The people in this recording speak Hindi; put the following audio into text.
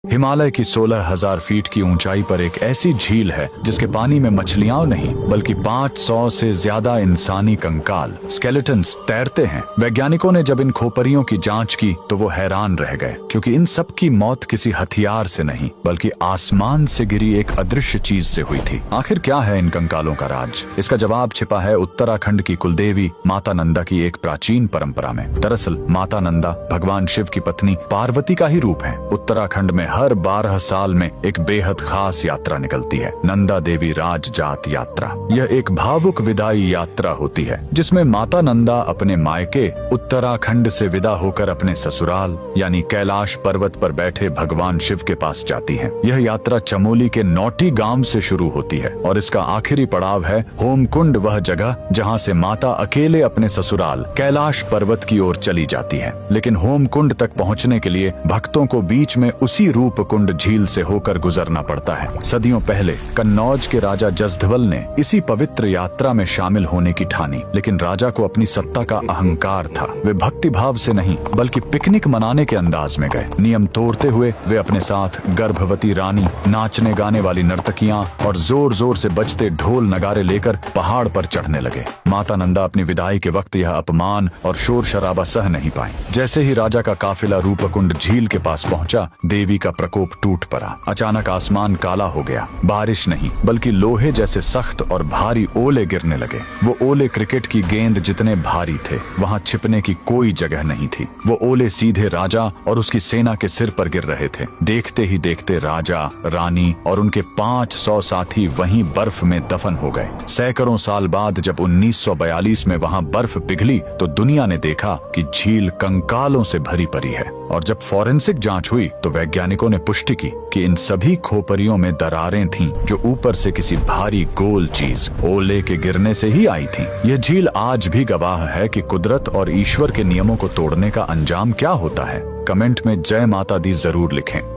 हिमालय की 16,000 फीट की ऊंचाई पर एक ऐसी झील है जिसके पानी में मछलियां नहीं बल्कि 500 से ज्यादा इंसानी कंकाल स्केलेटन्स तैरते हैं। वैज्ञानिकों ने जब इन खोपरियों की जांच की तो वो हैरान रह गए, क्योंकि इन सब की मौत किसी हथियार से नहीं बल्कि आसमान से गिरी एक अदृश्य चीज से हुई थी। आखिर क्या है इन कंकालों का राज? इसका जवाब छिपा है उत्तराखंड की कुलदेवी माता नंदा की एक प्राचीन परंपरा में। दरअसल माता नंदा भगवान शिव की पत्नी पार्वती का ही रूप है। उत्तराखंड में हर 12 साल में एक बेहद खास यात्रा निकलती है, नंदा देवी राज जात यात्रा। यह एक भावुक विदाई यात्रा होती है जिसमें माता नंदा अपने मायके उत्तराखंड से विदा होकर अपने ससुराल यानी कैलाश पर्वत पर बैठे भगवान शिव के पास जाती है। यह यात्रा चमोली के नौटी गांव से शुरू होती है और इसका आखिरी पड़ाव है होमकुंड, वह जगह जहां से माता अकेले अपने ससुराल कैलाश पर्वत की ओर चली जाती है। लेकिन होमकुंड तक पहुंचने के लिए भक्तों को बीच में उसी रूपकुंड झील से होकर गुजरना पड़ता है। सदियों पहले कन्नौज के राजा जसधवल ने इसी पवित्र यात्रा में शामिल होने की ठानी, लेकिन राजा को अपनी सत्ता का अहंकार था। वे भक्ति भाव से नहीं बल्कि पिकनिक मनाने के अंदाज में गए। नियम तोड़ते हुए वे अपने साथ गर्भवती रानी, नाचने गाने वाली नर्तकियां और जोर जोर से बजते ढोल नगारे लेकर पहाड़ पर चढ़ने लगे। माता नंदा अपनी विदाई के वक्त यह अपमान और शोर शराबा सह नहीं पाई। जैसे ही राजा का काफिला रूपकुंड झील के पास पहुंचा, देवी का प्रकोप टूट पड़ा। अचानक आसमान काला हो गया। बारिश नहीं बल्कि लोहे जैसे सख्त और भारी ओले गिरने लगे। वो ओले क्रिकेट की गेंद जितने भारी थे। वहां छिपने की कोई जगह नहीं थी। वो ओले सीधे राजा और उसकी सेना के सिर पर गिर रहे थे। देखते ही देखते राजा, रानी और उनके 500 साथी वहीं बर्फ में दफन हो गए। सैकड़ों साल बाद जब 1942 में वहां बर्फ पिघली तो दुनिया ने देखा कि झील कंकालों से भरी पड़ी है। और जब फॉरेंसिक जांच हुई तो वैज्ञानिकों ने पुष्टि की कि इन सभी खोपरियों में दरारें थीं जो ऊपर से किसी भारी गोल चीज ओले के गिरने से ही आई थीं। यह झील आज भी गवाह है कि कुदरत और ईश्वर के नियमों को तोड़ने का अंजाम क्या होता है। कमेंट में जय माता दी जरूर लिखें।